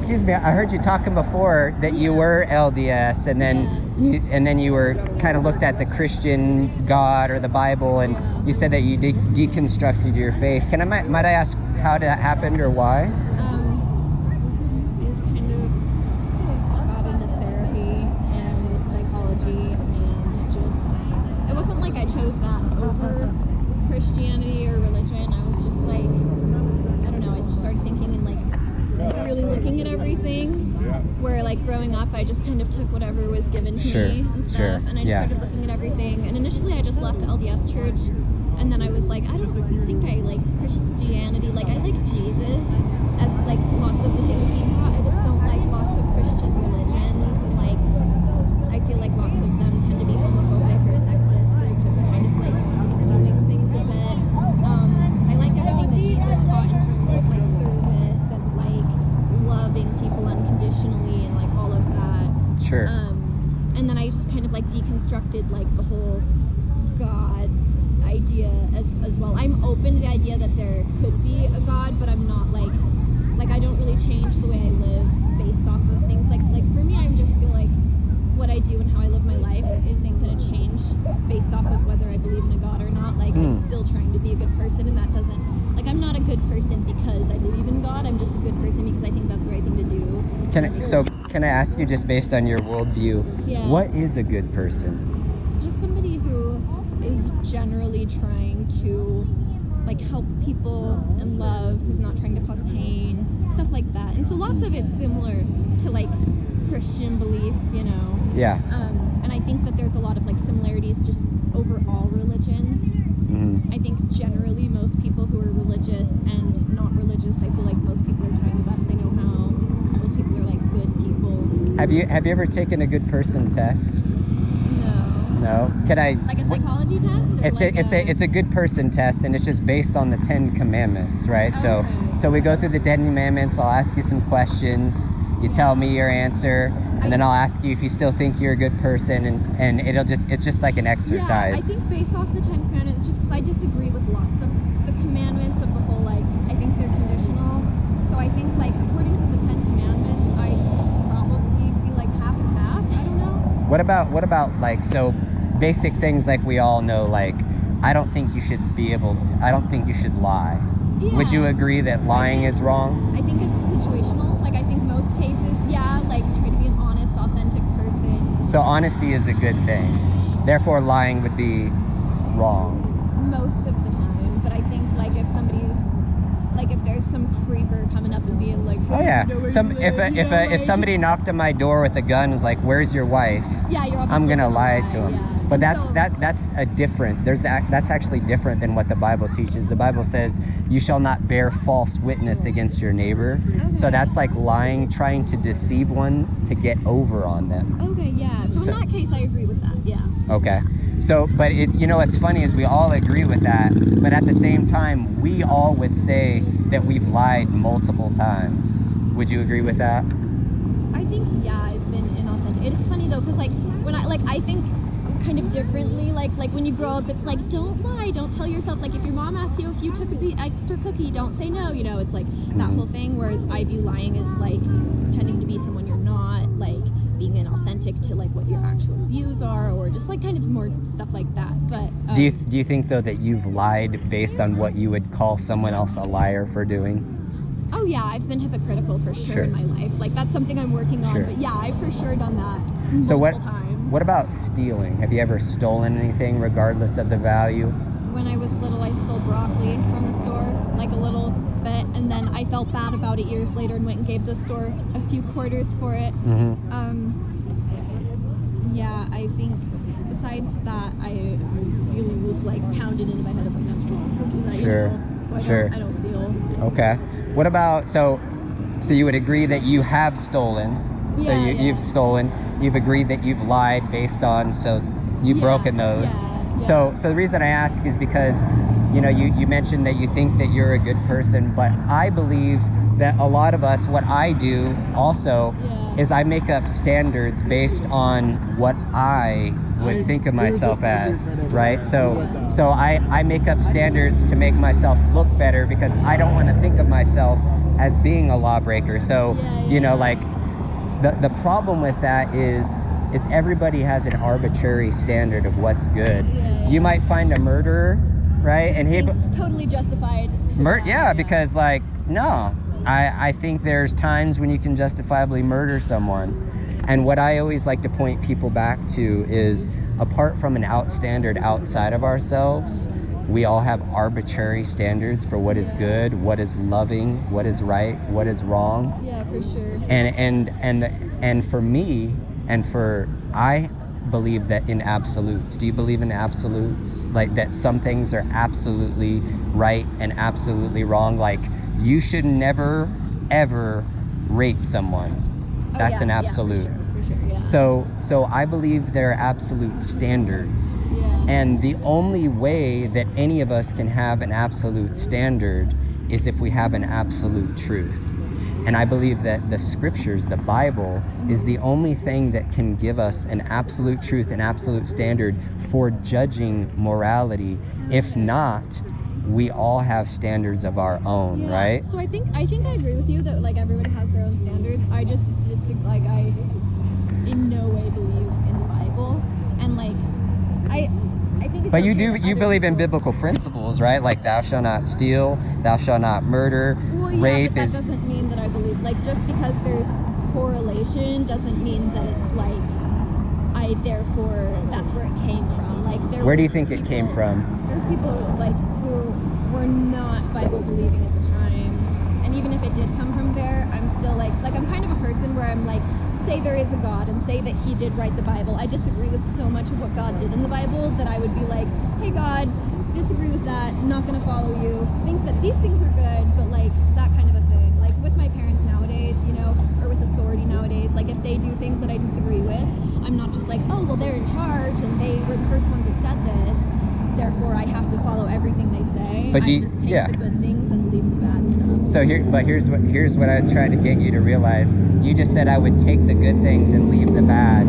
excuse me, I heard you talking before that you were LDS, and then you were kind of looked at the Christian God or the Bible, and you said that you deconstructed your faith. Might I ask how that happened or why? I just kind of got into therapy and psychology, and just, it wasn't like I chose that over Christianity or religion. I was just like, I don't know, I just started thinking and like really looking at everything, where like growing up I just kind of took whatever was given to me and stuff, and I just started looking at everything, and initially I just left the LDS church, and then I was like, I don't think I like Christianity, like I like Jesus as like lots of the things he taught, I just don't like lots of Christian religions, and like I feel like lots of them tend to be homophobic or sexist or just kind of like skewing things a bit. I like everything that Jesus taught in terms of like service and like loving people unconditionally and like all of that. Sure. And then I just kind of like deconstructed like the whole God idea as well. I'm open to the idea that there could be a God, but I'm not like I don't really change the way I live based off of things. Like for me, I just feel like what I do and how I live my life isn't going to change based off of whether I believe in a God or not. Like I'm still trying to be a good person, and that doesn't, like I'm not a good person because I believe in God. I'm just a good person because I think that's the right thing to do. Can I ask you, just based on your worldview, what is a good person? Just somebody who is generally trying to like help people and love, who's not trying to cause pain, stuff like that. And so lots of it's similar to like Christian beliefs, you know. Yeah. And I think that there's a lot of like similarities just over all religions. I think generally most people who are religious and not religious, I feel like most people are trying the best they know how. Most people are like good people. Have you ever taken a good person test? No. Can I? Like a psychology test? It's a good person test, and it's just based on the 10 Commandments, right? Okay. So we go through the 10 Commandments. I'll ask you some questions. You tell me your answer, and then I'll ask you if you still think you're a good person, and it's just like an exercise. Yeah, I think based off the 10 Commandments, just because I disagree with lots of the commandments of the whole, like, I think they're conditional. So I think, like, according to the 10 Commandments, I'd probably be like half and half. I don't know. What about like, so basic things like we all know, like, I don't think you should lie. Yeah. Would you agree that lying is wrong? I think it's situational. Like, I think most cases, like, try to be an honest, authentic person. So honesty is a good thing. Therefore, lying would be wrong. Most of the time. But I think, like, if somebody's, like, if there's some creeper coming up and being like, oh yeah, if somebody knocked on my door with a gun and was like, "Where's your wife?" Yeah, you're obviously I'm gonna lie to him. Yeah. But And that's actually different than what the Bible teaches. The Bible says you shall not bear false witness against your neighbor. Okay. So that's like lying, trying to deceive one to get over on them. Okay, yeah. So in that case, I agree with that. Yeah. Okay. So, but what's funny is we all agree with that, but at the same time, we all would say that we've lied multiple times. Would you agree with that? I think, yeah, I've been inauthentic. It's funny though, because like when I think kind of differently, like when you grow up, it's like, don't lie, don't tell yourself, like if your mom asks you if you took a extra cookie, don't say no, you know, it's like that whole thing, whereas I view lying as like pretending to be someone you're not, like being inauthentic to like what your actual views are, or just like kind of more stuff like that. But do you think though that you've lied based on what you would call someone else a liar for doing? Oh yeah, I've been hypocritical for sure in my life. Like that's something I'm working on. But yeah, I've for sure done that multiple times. What about stealing? Have you ever stolen anything regardless of the value? When I was little, I stole broccoli from the store, like a little bit, and then I felt bad about it years later and went and gave the store a few quarters for it. Yeah, I think besides that, stealing was like pounded into my head. I was like, that's wrong, don't do that. Sure. You know? So I don't steal. Okay. What about, so you would agree that you have stolen? So you've stolen. You've agreed that you've lied based on, so you've broken those. Yeah. So the reason I ask is because, you mentioned that you think that you're a good person, but I believe that a lot of us, what I do also is I make up standards based on what I would think of myself as, right? So I make up standards to make myself look better because I don't want to think of myself as being a lawbreaker. So, you know, yeah. like the problem with that is everybody has an arbitrary standard of what's good. Yeah. You might find a murderer, right? And it's totally justified. Because like, no, I think there's times when you can justifiably murder someone. And what I always like to point people back to is, apart from an standard outside of ourselves, we all have arbitrary standards for what is good, what is loving, what is right, what is wrong. Yeah, for sure. And for me, I believe that in absolutes. Do you believe in absolutes? Like that some things are absolutely right and absolutely wrong? Like, you should never, ever rape someone. That's an absolute. For sure, yeah. So I believe there are absolute standards. Yeah. And the only way that any of us can have an absolute standard is if we have an absolute truth. And I believe that the scriptures, the Bible, is the only thing that can give us an absolute truth, an absolute standard for judging morality. If not, we all have standards of our own, right? So I think I agree with you that like everyone has their own standards. I just like I in no way believe in the Bible, and like I think it's But you okay that believe in people- biblical principles, right? Like thou shalt not steal, thou shalt not murder. Well, yeah, Rape but that is doesn't mean that I believe. Like, just because there's correlation doesn't mean that it's like therefore that's where it came from. Like, where do you think it came from? There's people like who were not Bible believing at the time, and even if it did come from there, I'm still like I'm kind of a person where I'm like, say there is a God and say that he did write the Bible. I disagree with so much of what God did in the Bible that I would be like, hey God, disagree with that, not gonna follow you, think that these things are good, but like that kind of a thing. Like with my parents nowadays, you know, or with authority nowadays, like if they do things that I disagree with, I'm not just like, oh well, they're in charge and they were the first ones that said this, therefore I have to follow everything they say. But I just take the good things and leave the bad stuff. So here's what I tried to get you to realize. You just said I would take the good things and leave the bad,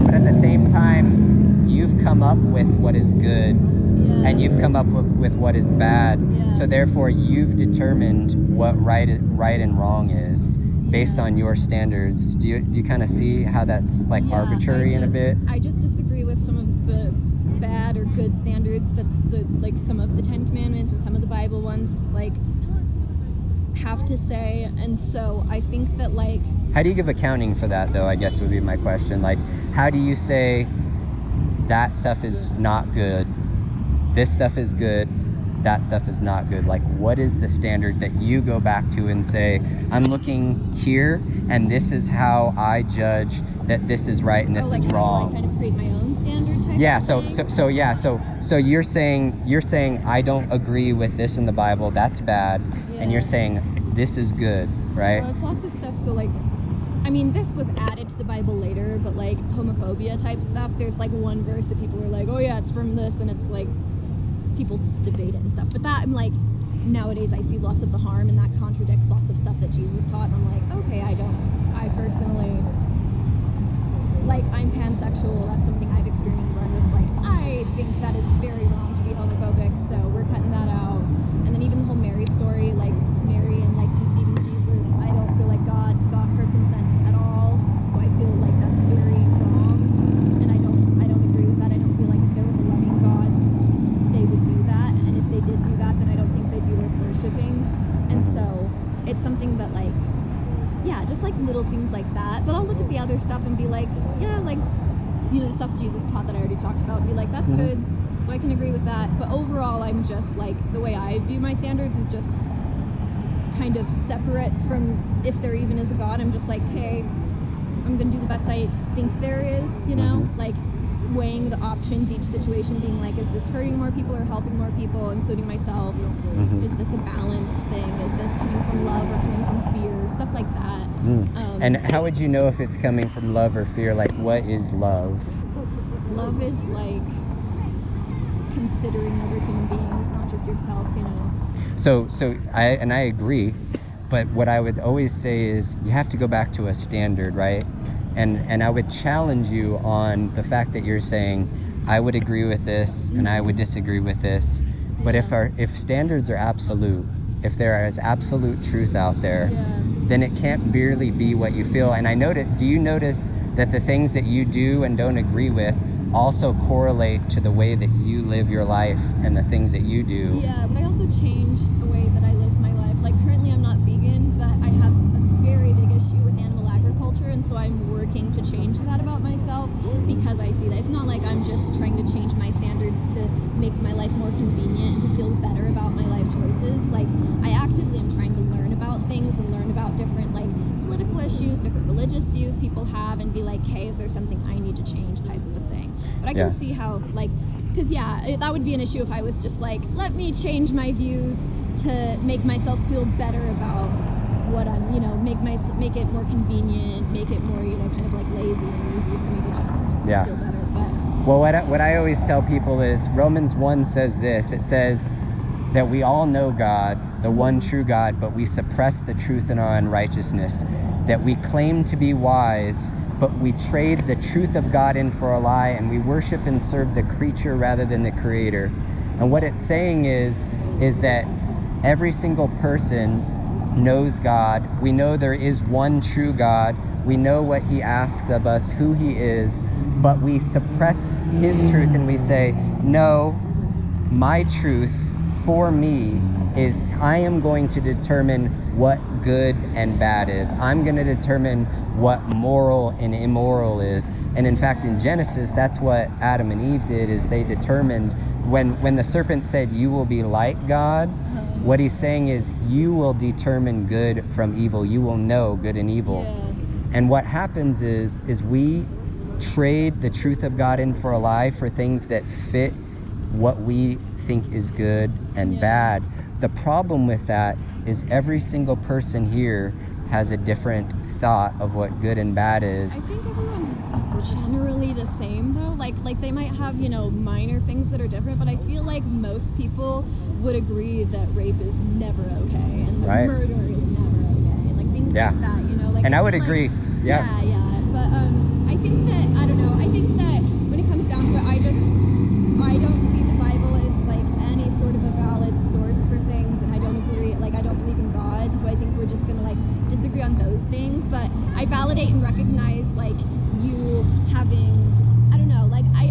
but at the same time, you've come up with what is good, and you've come up with what is bad. So therefore, you've determined what right and wrong is based on your standards. Do you kind of see how that's like arbitrary in a bit? I just disagree with some of the bad or good standards that like some of the Ten Commandments and some of the Bible ones like have to say, and so I think that like, how do you give accounting for that though, I guess would be my question. Like, how do you say that stuff is not good, this stuff is good, that stuff is not good? Like, what is the standard that you go back to and say, I'm looking here and this is how I judge that this is right and this is wrong? I kind of create my own standard type so you're saying I don't agree with this in the Bible, that's bad, and you're saying this is good, right? Well, it's lots of stuff. So like, I mean, this was added to the Bible later, but like homophobia type stuff, there's like one verse that people are like, oh yeah, it's from this, and it's like people debate it and stuff. But that, I'm like, nowadays I see lots of the harm, and that contradicts lots of stuff that Jesus taught, and I'm like, okay, I personally, like, I'm pansexual, that's something I've experienced where I'm just like, I think that is very wrong to be homophobic, so we're cutting that out. And then even the whole Mary story, like Mary and like conceiving Jesus, I don't feel like God got her consent at all, so I feel like that's very wrong, and I don't agree with that. I don't feel like if there was a loving God, they would do that, and if they did do that, then I don't think they'd be worth worshiping. And so it's something that like, yeah, just like little things like that. But I'll look at the other stuff and be like, yeah, like, you know, the stuff Jesus taught that I already talked about, and be like, that's good, so I can agree with that. But overall, I'm just like, the way I view my standards is just kind of separate from if there even is a God. I'm just like, hey, I'm gonna do the best I think there is, you know, like weighing the options, each situation being like, is this hurting more people or helping more people, including myself? Is this a balanced thing? Is this coming from love or coming from fear? Stuff like that. And how would you know if it's coming from love or fear? Like, what is love? Love is like considering other human beings, not just yourself, you know. So I agree, but what I would always say is you have to go back to a standard, right? And I would challenge you on the fact that you're saying, I would agree with this and I would disagree with this. But if standards are absolute, if there is absolute truth out there, Yeah. then it can't merely be what you feel. And do you notice that the things that you do and don't agree with also correlate to the way that you live your life and the things that you do? Yeah, but I also changed the way that I live my life. Like currently I'm not vegan, but I have a very big issue with animal agriculture, and so I'm working to change that about myself because I see that. It's not like I'm just trying to change my standards to make my life more convenient and to feel better about my life choices. Like I actively am trying to learn about things and learn about different like political issues, different religious views people have, and be like, hey, is there something I need to change type of a thing. But I can see how like, because that would be an issue if I was just like, let me change my views to make myself feel better about what I'm, make it more convenient, make it more, kind of like lazy and easy for me to just feel better. But well, what I always tell people is Romans 1 says this. It says that we all know God, the one true God, but we suppress the truth in our unrighteousness, that we claim to be wise, but we trade the truth of God in for a lie, and we worship and serve the creature rather than the creator. And what it's saying is that every single person knows God. We know there is one true God. We know what he asks of us, who he is, but we suppress his truth and we say, no, my truth for me is I am going to determine what good and bad is. I'm going to determine what moral and immoral is. And in fact, in Genesis, that's what Adam and Eve did, is they determined when the serpent said, you will be like God, what he's saying is you will determine good from evil. You will know good and evil. Yeah. And what happens is we trade the truth of God in for a lie for things that fit what we think is good and bad. The problem with that is every single person here has a different thought of what good and bad is. I think everyone's generally the same though. Like they might have, minor things that are different, but I feel like most people would agree that rape is never okay and that murder is never okay. And like things like that, like and I would agree. Yeah. But I think that I think that when it comes down to it, I don't see the Bible as like any sort of a valid source for things, and I don't agree, like I don't believe in God, so I think we're just gonna like disagree on those things. But I validate and recognize like you having,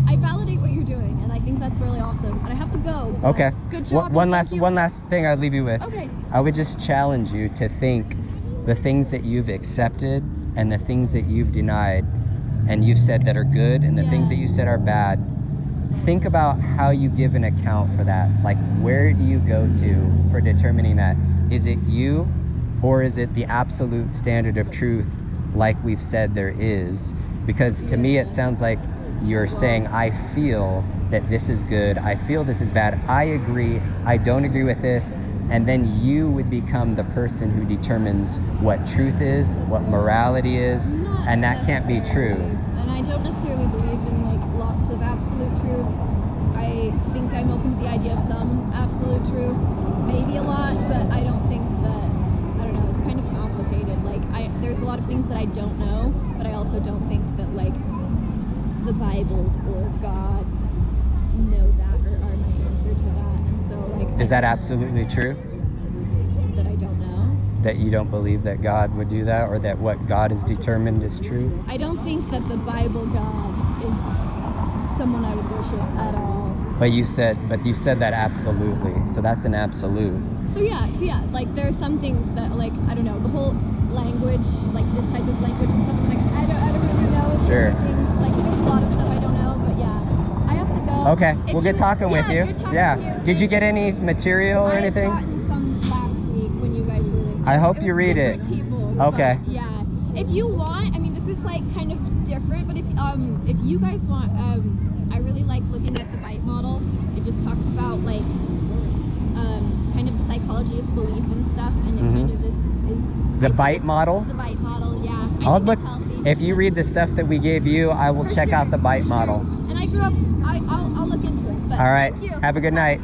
I validate what you're doing, and I think that's really awesome. And I have to go. Okay. Good job. One last thing I'd leave you with. Okay. I would just challenge you to think the things that you've accepted and the things that you've denied and you've said that are good and the things that you said are bad. Think about how you give an account for that. Like, where do you go to for determining that? Is it you, or is it the absolute standard of truth like we've said there is? Because to me it sounds like you're saying, I feel that this is good, I feel this is bad, I agree, I don't agree with this, and then you would become the person who determines what truth is, what morality is, and that can't be true. And I don't necessarily believe in like lots of absolute truth. I think I'm open to the idea of some absolute truth, maybe a lot, but I don't think that, I don't know, it's kind of complicated. Like there's a lot of things that I don't know, but I also don't think that like the Bible or God know that or are my answer to that. And so like, is that absolutely true? That I don't know? That you don't believe that God would do that, or that what God has determined is true? I don't think that the Bible God is someone I would worship at all. But you've said that absolutely. So that's an absolute. So yeah, like there are some things that like, I don't know, the whole language, like this type of language and stuff, I'm like, I don't really know. Sure. Things, like there's a lot of stuff I don't know, but yeah, I have to go. Okay, well, good talking with you. Good talking with you. Did you get any material or anything? I've gotten some last week when you guys were. I hope you read it. People, okay. Yeah. If you want, I mean, this is like kind of different, but if you guys want, I really like looking at the bite model. It just talks about like kind of the psychology of belief and stuff, and it kind of is the bite model. The bite model, yeah. I'll look. If you read the stuff that we gave you, I will check out the bite model. And I grew up. I'll look into it. But all right. Thank you. Have a good night.